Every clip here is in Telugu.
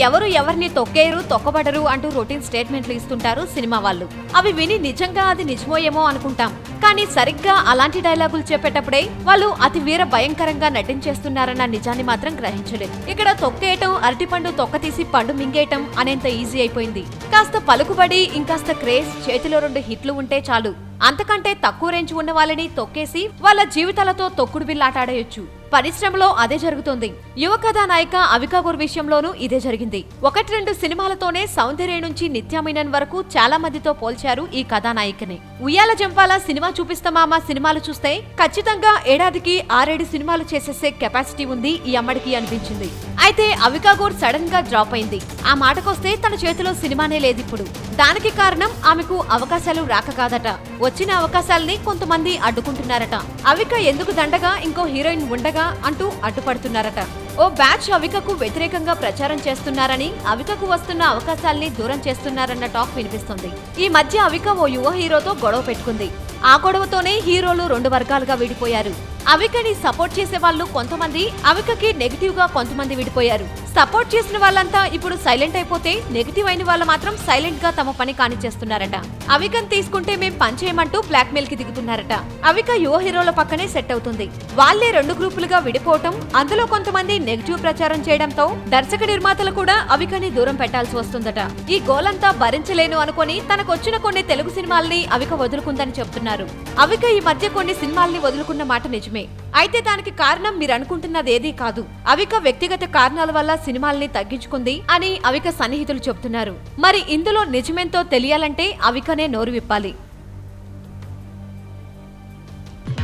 ఎవరు ఎవరిని తొక్కేరు తొక్కబడరు అంటూ రొటీన్ స్టేట్మెంట్లు ఇస్తుంటారు సినిమా వాళ్ళు. అవి విని నిజంగా అది నిజమోయేమో అనుకుంటాం. కానీ సరిగ్గా అలాంటి డైలాగులు చెప్పేటప్పుడే వాళ్ళు అతి వీర భయంకరంగా నటించేస్తున్నారన్న నిజాన్ని మాత్రం గ్రహించలేదు. ఇక్కడ తొక్కేయటం, అరటిపండు తొక్కతీసి పండు మింగేయటం అనేంత ఈజీ అయిపోయింది. కాస్త పలుకుబడి, ఇంకాస్త క్రేజ్, చేతిలో 2 హిట్లు ఉంటే చాలు అంతకంటే తక్కువ రేంజ్ ఉన్న వాళ్ళని తొక్కేసి వాళ్ళ జీవితాలతో తొక్కుడు బిల్లాటాడేయొచ్చు. పరిశ్రమలో అదే జరుగుతుంది. యువ కథానాయిక అవికా గౌర్ విషయంలోనూ ఇదే జరిగింది. 1-2 సినిమాలతోనే సౌందర్య నుంచి నిత్యా మీనన్ వరకు చాలా మందితో పోల్చారు ఈ కథానాయికని. ఉయ్యాల జంపాల సినిమా చూపిస్తామా సినిమాలు చూస్తే ఖచ్చితంగా ఏడాదికి 6-7 సినిమాలు చేసేసే కెపాసిటీ ఉంది ఈ అమ్మడికి అనిపించింది. అయితే అవికా గౌర్ సడన్ గా డ్రాప్ అయింది. ఆ మాటకొస్తే తన చేతిలో సినిమానే లేదిప్పుడు. దానికి కారణం ఆమెకు అవకాశాలు రాక కాదట, వచ్చిన అవకాశాలని కొంతమంది అడ్డుకుంటున్నారట. అవిక ఎందుకు దండగా ఇంకో హీరోయిన్ ఉండగా అంటూ అడ్డుపడుతున్నారట. ఓ బ్యాచ్ అవికకు వ్యతిరేకంగా ప్రచారం చేస్తున్నారని, అవికకు వస్తున్న అవకాశాల్ని దూరం చేస్తున్నారన్న టాక్ వినిపిస్తుంది. ఈ మధ్య అవిక ఓ యువ హీరోతో గొడవ పెట్టుకుంది. ఆ గొడవతోనే హీరోలు 2 వర్గాలుగా విడిపోయారు. అవికని సపోర్ట్ చేసే వాళ్ళు కొంతమంది, అవికకి నెగిటివ్ గా కొంతమంది విడిపోయారు. సపోర్ట్ చేసిన వాళ్ళంతా ఇప్పుడు సైలెంట్ అయిపోతే, నెగిటివ్ అయిన వాళ్ళు మాత్రం సైలెంట్ గా తమ పని కానిచేస్తున్నారట. అవికని తీసుకుంటే మేం పనిచేయమంటూ బ్లాక్ మెయిల్ కి దిగుతున్నారట. అవిక యువ హీరోల పక్కనే సెట్ అవుతుంది. వాళ్లే 2 గ్రూపులుగా విడిపోవటం, అందులో కొంతమంది నెగిటివ్ ప్రచారం చేయడంతో దర్శక నిర్మాతలు కూడా అవికని దూరం పెట్టాల్సి వస్తుందట. ఈ గోలంతా భరించలేను అనుకుని తనకొచ్చిన కొన్ని తెలుగు సినిమాల్ని అవిక వదులుకుందని చెప్తున్నారు. అవిక ఈ మధ్య కొన్ని సినిమాల్ని వదులుకున్న మాట నిజమే. అయితే దానికి కారణం మీరు అనుకుంటున్నది ఏదీ కాదు. అవిక వ్యక్తిగత కారణాల వల్ల సినిమాల్ని తగ్గించుకుంది అని అవిక సన్నిహితులు చెబుతున్నారు. మరి ఇందులో నిజమేంతో తెలియాలంటే అవికనే నోరు విప్పాలి.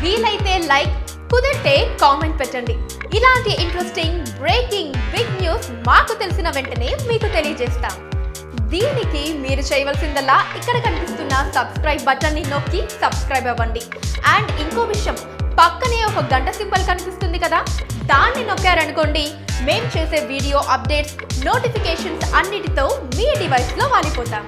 వీలైతే లైక్, కుదిరితే కామెంట్ పెట్టండి. ఇలాంటి ఇంట్రెస్టింగ్ బ్రేకింగ్ బిగ్ న్యూస్ మాకు తెలిసిన వెంటనే మీకు తెలియజేస్తాం. దీనికి మీరు చేయవలసిందల్లా ఇక్కడ కనిపిస్తున్న సబ్స్క్రైబ్ బటన్ ని నొక్కి సబ్స్క్రైబ్ అవ్వండి. అండ్ ఇంకో విషయం, పక్కనే ఒక గంట సింబల్ కనిపిస్తుంది కదా, దాన్ని నొక్కారనుకోండి, మేం చేసే వీడియో అప్డేట్స్, నోటిఫికేషన్స్ అన్నిటితో మీ డివైస్లో వాలిపోతాం.